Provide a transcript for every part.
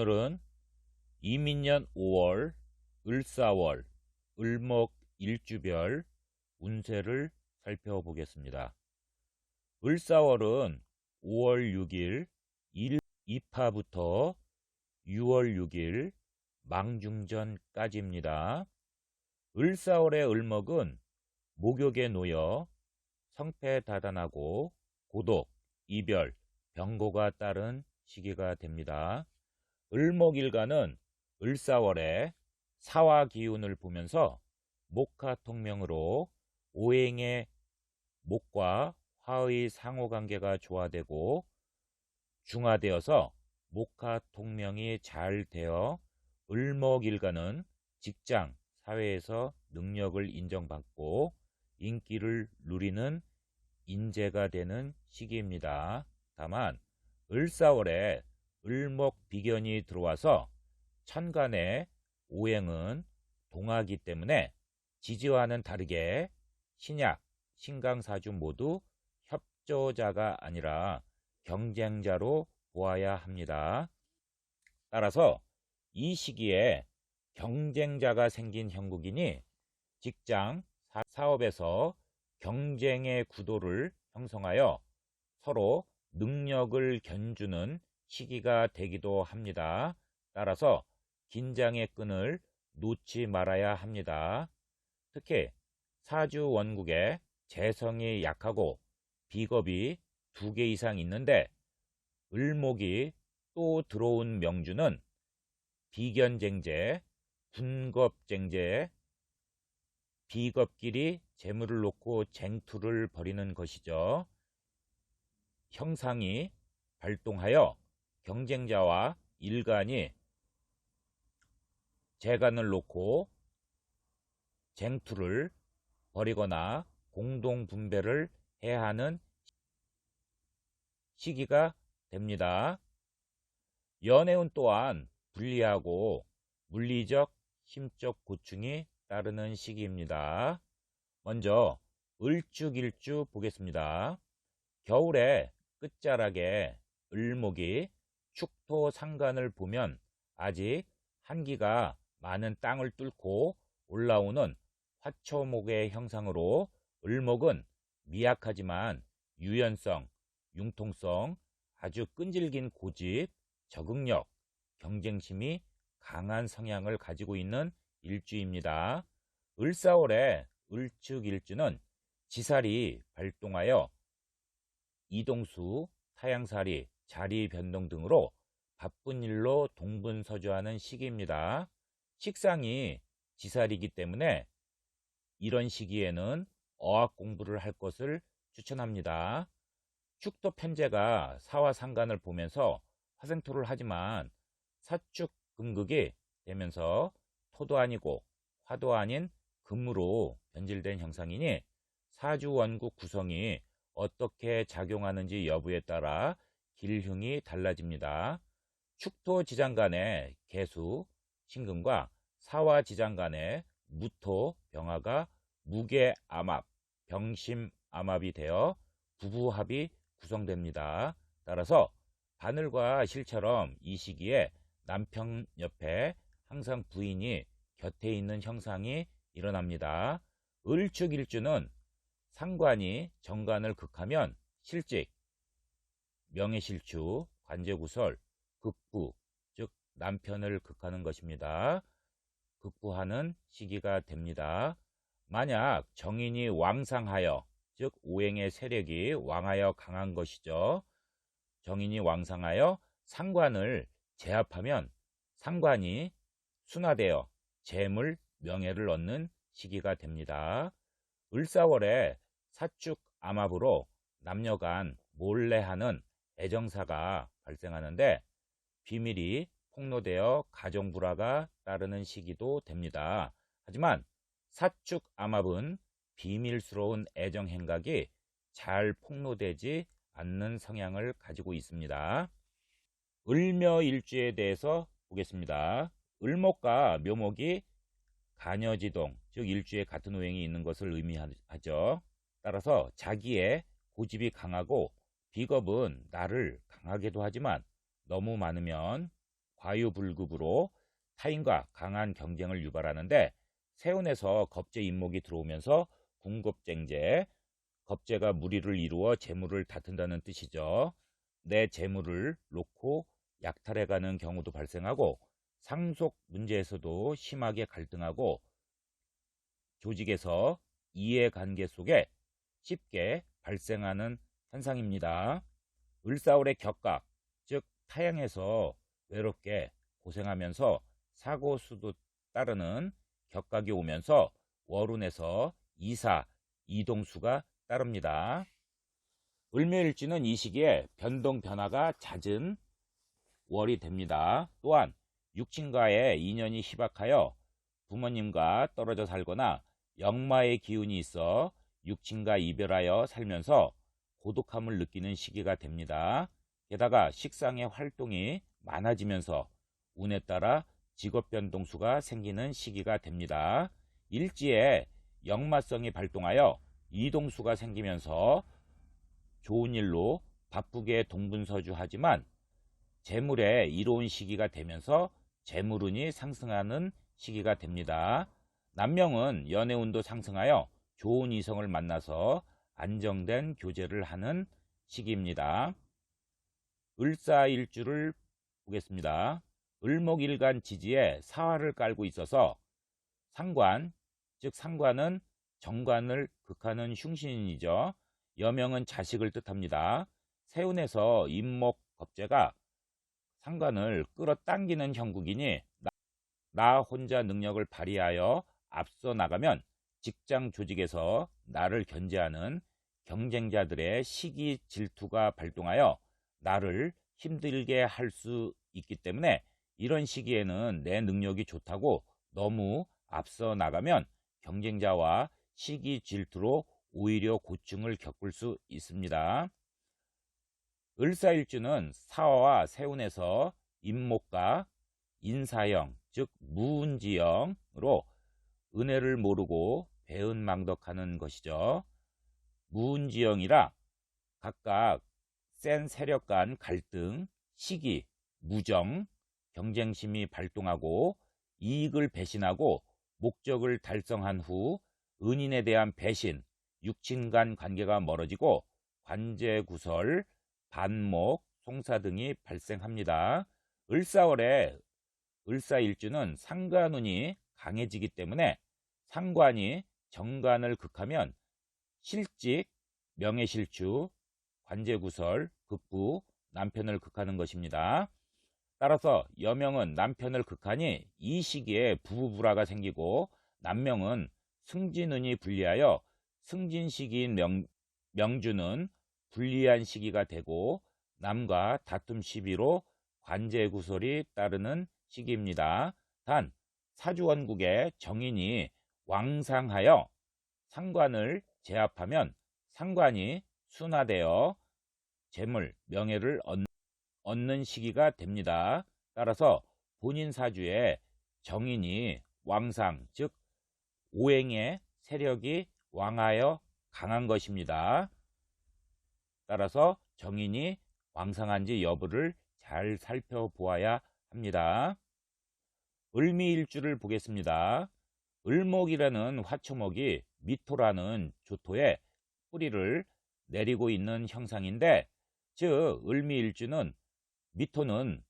오늘은 이민년 5월 을사월 을목 일주별 운세를 살펴보겠습니다. 을사월은 5월 6일 일이파부터 6월 6일 망중전까지입니다. 을사월의 을목은 목욕에 놓여 성패다단하고 고독, 이별, 병고가 따른 시기가 됩니다. 을목일간은 을사월에 사화 기운을 보면서 목화통명으로 오행의 목과 화의 상호관계가 조화되고 중화되어서 목화통명이 잘 되어 을목일간은 직장, 사회에서 능력을 인정받고 인기를 누리는 인재가 되는 시기입니다. 다만 을사월에 을목 비견이 들어와서 천간의 오행은 동하기 때문에 지지와는 다르게 신약, 신강사주 모두 협조자가 아니라 경쟁자로 보아야 합니다. 따라서 이 시기에 경쟁자가 생긴 형국이니 직장, 사업에서 경쟁의 구도를 형성하여 서로 능력을 견주는 시기가 되기도 합니다. 따라서 긴장의 끈을 놓지 말아야 합니다. 특히 사주 원국에 재성이 약하고 비겁이 2개 이상 있는데 을목이 또 들어온 명주는 비견쟁제, 군겁쟁제, 비겁끼리 재물을 놓고 쟁투를 벌이는 것이죠. 형상이 발동하여 경쟁자와 일간이 재간을 놓고 쟁투를 벌이거나 공동분배를 해야 하는 시기가 됩니다. 연애운 또한 불리하고 물리적, 심적 고충이 따르는 시기입니다. 먼저 을죽일주 보겠습니다. 겨울의 끝자락에 을목이 축토 상간을 보면 아직 한기가 많은 땅을 뚫고 올라오는 화초목의 형상으로 을목은 미약하지만 유연성, 융통성, 아주 끈질긴 고집, 적응력, 경쟁심이 강한 성향을 가지고 있는 일주입니다. 을사월의 을축일주는 지살이 발동하여 이동수, 타양살이, 자리 변동 등으로 바쁜 일로 동분서주하는 시기입니다. 식상이 지살이기 때문에 이런 시기에는 어학 공부를 할 것을 추천합니다. 축토 편제가 사화 상간을 보면서 화생토를 하지만 사축 금극이 되면서 토도 아니고 화도 아닌 금으로 변질된 형상이니 사주 원국 구성이 어떻게 작용하는지 여부에 따라 길흉이 달라집니다. 축토 지장 간의 개수, 신금과 사화 지장 간의 무토, 병화가 무계암합, 병심암합이 되어 부부합이 구성됩니다. 따라서 바늘과 실처럼 이 시기에 남편 옆에 항상 부인이 곁에 있는 형상이 일어납니다. 을축일주는 상관이 정관을 극하면 실직, 명예실추, 관제구설, 극부, 즉 남편을 극하는 것입니다. 극부하는 시기가 됩니다. 만약 정인이 왕상하여, 즉 오행의 세력이 왕하여 강한 것이죠. 정인이 왕상하여 상관을 제압하면 상관이 순화되어 재물, 명예를 얻는 시기가 됩니다. 을사월에 사축 암합으로 남녀간 몰래하는 애정사가 발생하는데 비밀이 폭로되어 가정불화가 따르는 시기도 됩니다. 하지만 사축 암합은 비밀스러운 애정 행각이 잘 폭로되지 않는 성향을 가지고 있습니다. 을묘일주에 대해서 보겠습니다. 을목과 묘목이 간여지동, 즉 일주에 같은 오행이 있는 것을 의미하죠. 따라서 자기의 고집이 강하고 비겁은 나를 강하게도 하지만 너무 많으면 과유불급으로 타인과 강한 경쟁을 유발하는데, 세운에서 겁재 인목이 들어오면서 궁겁쟁재, 겁재가 무리를 이루어 재물을 다툰다는 뜻이죠. 내 재물을 놓고 약탈해가는 경우도 발생하고, 상속 문제에서도 심하게 갈등하고, 조직에서 이해관계 속에 쉽게 발생하는 현상입니다. 을사월의 격각, 즉 타양에서 외롭게 고생하면서 사고수도 따르는 격각이 오면서 월운에서 이사, 이동수가 따릅니다. 을묘일주는 이 시기에 변동 변화가 잦은 월이 됩니다. 또한 육친과의 인연이 희박하여 부모님과 떨어져 살거나 역마의 기운이 있어 육친과 이별하여 살면서 고독함을 느끼는 시기가 됩니다. 게다가 식상의 활동이 많아지면서 운에 따라 직업 변동수가 생기는 시기가 됩니다. 일지에 역마성이 발동하여 이동수가 생기면서 좋은 일로 바쁘게 동분서주하지만 재물에 이로운 시기가 되면서 재물운이 상승하는 시기가 됩니다. 남명은 연애운도 상승하여 좋은 이성을 만나서 안정된 교제를 하는 시기입니다. 을사일주를 보겠습니다. 을목일간 지지에 사화를 깔고 있어서 상관, 즉 상관은 정관을 극하는 흉신이죠. 여명은 자식을 뜻합니다. 세운에서 임목 겁재가 상관을 끌어당기는 형국이니 나 혼자 능력을 발휘하여 앞서 나가면 직장 조직에서 나를 견제하는 경쟁자들의 시기 질투가 발동하여 나를 힘들게 할 수 있기 때문에 이런 시기에는 내 능력이 좋다고 너무 앞서 나가면 경쟁자와 시기 질투로 오히려 고충을 겪을 수 있습니다. 을사일주는 사화와 세운에서 임목과 인사형, 즉 무운지형으로 은혜를 모르고 배은망덕하는 것이죠. 무운지형이라 각각 센 세력 간 갈등, 시기, 무정, 경쟁심이 발동하고 이익을 배신하고 목적을 달성한 후 은인에 대한 배신, 육친 간 관계가 멀어지고 관제구설, 반목, 송사 등이 발생합니다. 을사월에 을사일주는 상관운이 강해지기 때문에 상관이 정관을 극하면 실직, 명예실추, 관제구설, 극부, 남편을 극하는 것입니다. 따라서 여명은 남편을 극하니 이 시기에 부부불화가 생기고, 남명은 승진운이 불리하여 승진 시기인 명주는 불리한 시기가 되고 남과 다툼 시비로 관제구설이 따르는 시기입니다. 단 사주원국의 정인이 왕상하여 상관을 제압하면 상관이 순화되어 재물, 명예를 얻는 시기가 됩니다. 따라서 본인 사주에 정인이 왕상, 즉 오행의 세력이 왕하여 강한 것입니다. 따라서 정인이 왕상한지 여부를 잘 살펴보아야 합니다. 을미일주를 보겠습니다. 을목이라는 화초목이 미토라는 조토에 뿌리를 내리고 있는 형상인데, 즉 을미일주는 미토는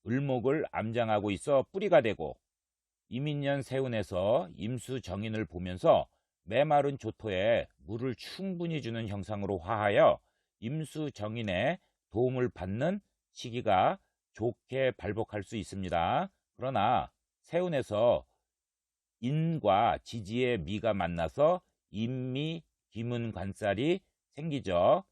을목을 암장하고 있어 뿌리가 되고, 이민년 세운에서 임수정인을 보면서 메마른 조토에 물을 충분히 주는 형상으로 화하여 임수정인의 도움을 받는 시기가 좋게 발복할 수 있습니다. 그러나 세운에서 인과 지지의 미가 만나서 인미, 기문관살이 생기죠.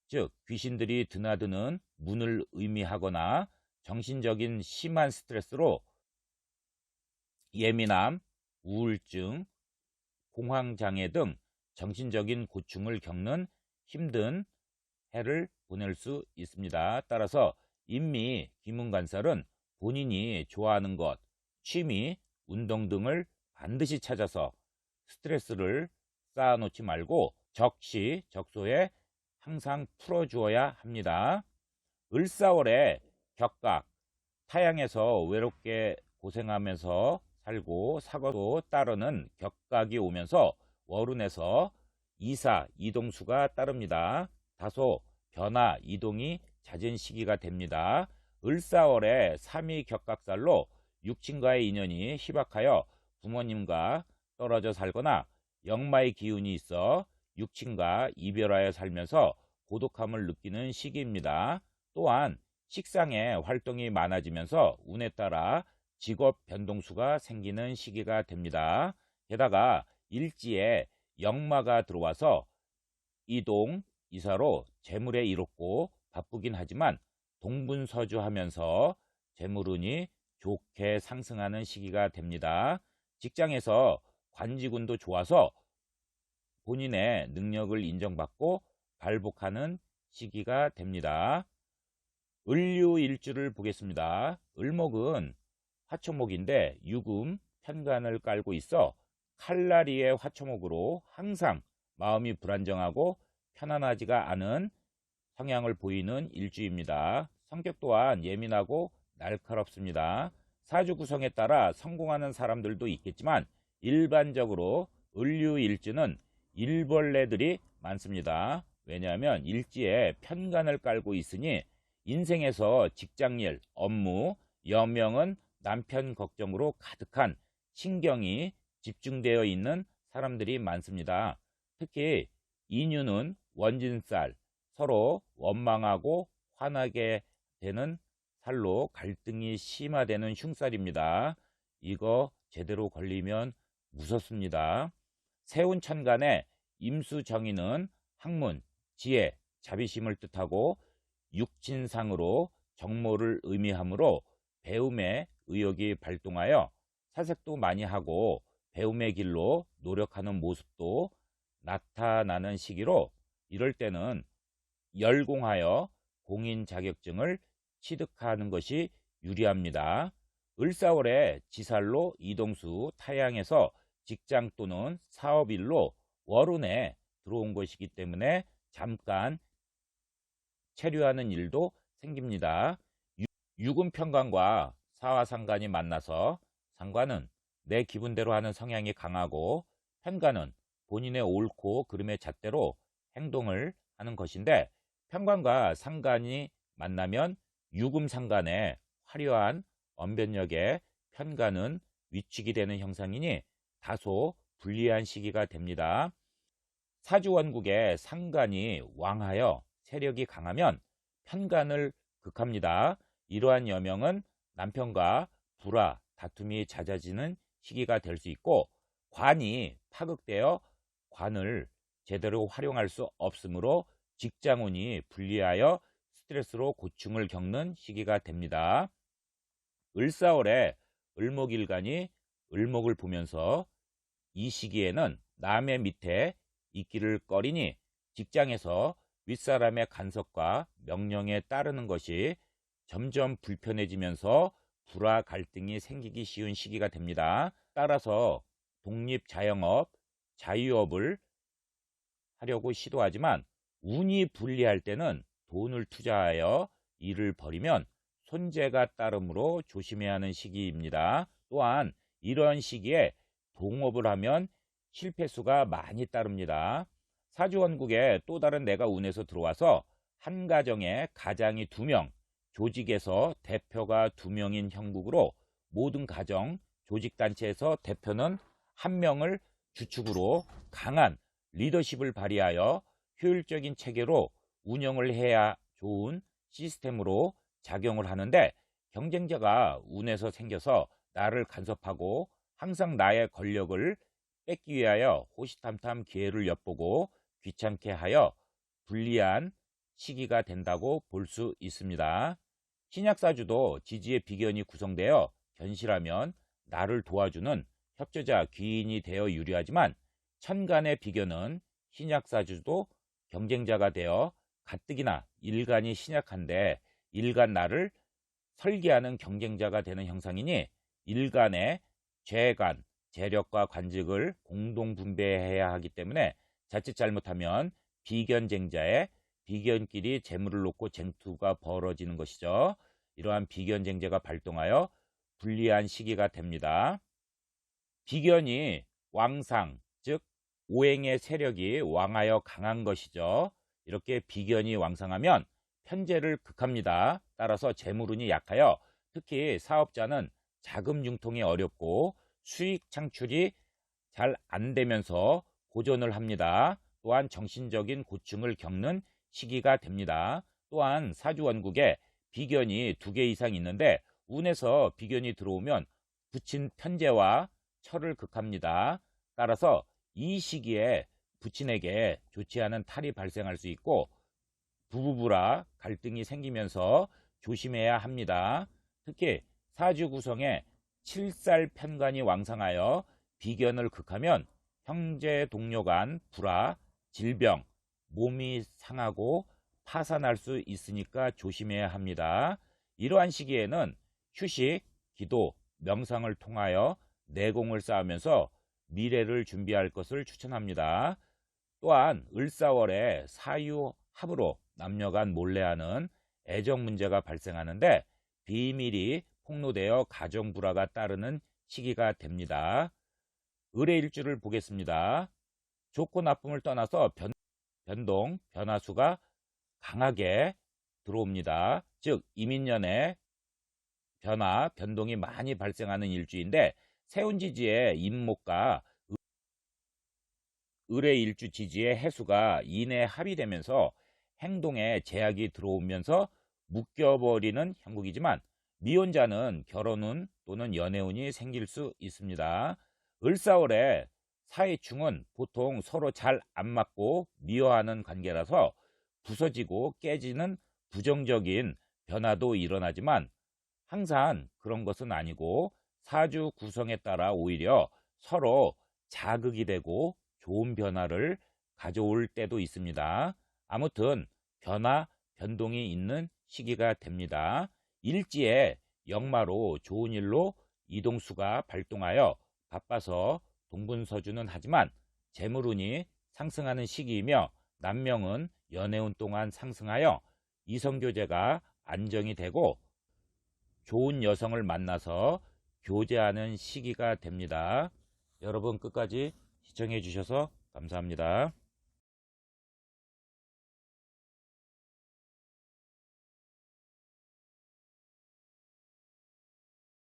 즉 귀신들이 드나드는 문을 의미하거나 정신적인 심한 스트레스로 예민함, 우울증, 공황장애 등 정신적인 고충을 겪는 힘든 해를 보낼 수 있습니다. 따라서 인미, 기문관살은 본인이 좋아하는 것, 취미, 운동 등을 반드시 찾아서 스트레스를 쌓아놓지 말고 적시적소에 항상 풀어주어야 합니다. 을사월에 격각, 타양에서 외롭게 고생하면서 살고 사고도 따르는 격각이 오면서 월운에서 이사, 이동수가 따릅니다. 다소 변화, 이동이 잦은 시기가 됩니다. 을사월에 3위 격각살로 육친과의 인연이 희박하여 부모님과 떨어져 살거나 역마의 기운이 있어 육친과 이별하여 살면서 고독함을 느끼는 시기입니다. 또한 식상의 활동이 많아지면서 운에 따라 직업 변동수가 생기는 시기가 됩니다. 게다가 일지에 역마가 들어와서 이동, 이사로 재물에 이롭고 바쁘긴 하지만 동분서주하면서 재물운이 좋게 상승하는 시기가 됩니다. 직장에서 관직운도 좋아서 본인의 능력을 인정받고 발복하는 시기가 됩니다. 을류일주를 보겠습니다. 을목은 화초목인데 유금, 편간을 깔고 있어 칼날이의 화초목으로 항상 마음이 불안정하고 편안하지가 않은 성향을 보이는 일주입니다. 성격 또한 예민하고 날카롭습니다. 사주 구성에 따라 성공하는 사람들도 있겠지만 일반적으로 을류일주는 일벌레들이 많습니다. 왜냐하면 일지에 편간을 깔고 있으니 인생에서 직장일, 업무, 여명은 남편 걱정으로 가득한 신경이 집중되어 있는 사람들이 많습니다. 특히 인유는 원진살, 서로 원망하고 화나게 되는 살로 갈등이 심화되는 흉살입니다. 이거 제대로 걸리면 무섭습니다. 세운천간의 임수정인은 학문, 지혜, 자비심을 뜻하고 육친상으로 정모를 의미하므로 배움의 의욕이 발동하여 사색도 많이 하고 배움의 길로 노력하는 모습도 나타나는 시기로 이럴 때는 열공하여 공인 자격증을 취득하는 것이 유리합니다. 을사월에 지살로 이동수 타양에서 직장 또는 사업일로 월운에 들어온 것이기 때문에 잠깐 체류하는 일도 생깁니다. 유금편관과 사화상관이 만나서 상관은 내 기분대로 하는 성향이 강하고 편관은 본인의 옳고 그름의 잣대로 행동을 하는 것인데 편관과 상관이 만나면 유금상관의 화려한 언변력에 편관은 위축이 되는 형상이니 다소 불리한 시기가 됩니다. 사주원국에 상관이 왕하여 세력이 강하면 편관을 극합니다. 이러한 여명은 남편과 불화, 다툼이 잦아지는 시기가 될 수 있고 관이 파극되어 관을 제대로 활용할 수 없으므로 직장운이 불리하여 스트레스로 고충을 겪는 시기가 됩니다. 을사월에 을목일간이 을목을 보면서 이 시기에는 남의 밑에 있기를 꺼리니 직장에서 윗사람의 간섭과 명령에 따르는 것이 점점 불편해지면서 불화 갈등이 생기기 쉬운 시기가 됩니다. 따라서 독립자영업, 자유업을 하려고 시도하지만 운이 불리할 때는 돈을 투자하여 일을 벌이면 손재가 따르므로 조심해야 하는 시기입니다. 또한 이런 시기에 동업을 하면 실패수가 많이 따릅니다. 사주원국에 또 다른 내가 운에서 들어와서 한 가정에 가장이 2명, 조직에서 대표가 2명인 형국으로 모든 가정, 조직단체에서 대표는 1명을 주축으로 강한 리더십을 발휘하여 효율적인 체계로 운영을 해야 좋은 시스템으로 작용을 하는데 경쟁자가 운에서 생겨서 나를 간섭하고 항상 나의 권력을 뺏기 위하여 호시탐탐 기회를 엿보고 귀찮게 하여 불리한 시기가 된다고 볼 수 있습니다. 신약사주도 지지의 비견이 구성되어 견실하면 나를 도와주는 협조자 귀인이 되어 유리하지만 천간의 비견은 신약사주도 경쟁자가 되어 가뜩이나 일간이 신약한데 일간 나를 설계하는 경쟁자가 되는 형상이니 일간의 재간, 재력과 관직을 공동 분배해야 하기 때문에 자칫 잘못하면 비견쟁자의 비견끼리 재물을 놓고 쟁투가 벌어지는 것이죠. 이러한 비견쟁제가 발동하여 불리한 시기가 됩니다. 비견이 왕상, 즉 오행의 세력이 왕하여 강한 것이죠. 이렇게 비견이 왕상하면 편재를 극합니다. 따라서 재물운이 약하여 특히 사업자는 자금 융통이 어렵고 수익 창출이 잘 안 되면서 고전을 합니다. 또한 정신적인 고충을 겪는 시기가 됩니다. 또한 사주원국에 비견이 2개 이상 있는데 운에서 비견이 들어오면 부친 편재와 철을 극합니다. 따라서 이 시기에 부친에게 좋지 않은 탈이 발생할 수 있고 부부부라 갈등이 생기면서 조심해야 합니다. 특히 사주 구성에 7살 편관이 왕상하여 비견을 극하면 형제 동료 간 불화, 질병, 몸이 상하고 파산할 수 있으니까 조심해야 합니다. 이러한 시기에는 휴식, 기도, 명상을 통하여 내공을 쌓으면서 미래를 준비할 것을 추천합니다. 또한 을사월에 사유합으로 남녀간 몰래하는 애정 문제가 발생하는데 비밀이 폭로되어 가정 불화가 따르는 시기가 됩니다. 을의 일주를 보겠습니다. 좋고 나쁨을 떠나서 변동, 변화수가 강하게 들어옵니다. 즉 이민년에 변화, 변동이 많이 발생하는 일주인데 세운지지의 임목과 을의 일주 지지의 해수가 인해 합의되면서 행동에 제약이 들어오면서 묶여버리는 형국이지만 미혼자는 결혼운 또는 연애운이 생길 수 있습니다. 을사월에 사이충은 보통 서로 잘 안 맞고 미워하는 관계라서 부서지고 깨지는 부정적인 변화도 일어나지만 항상 그런 것은 아니고 사주 구성에 따라 오히려 서로 자극이 되고 좋은 변화를 가져올 때도 있습니다. 아무튼 변화, 변동이 있는 시기가 됩니다. 일지에 역마로 좋은 일로 이동수가 발동하여 바빠서 동분서주는 하지만 재물운이 상승하는 시기이며 남명은 연애운 동안 상승하여 이성교제가 안정이 되고 좋은 여성을 만나서 교제하는 시기가 됩니다. 여러분 끝까지 시청해 주셔서 감사합니다.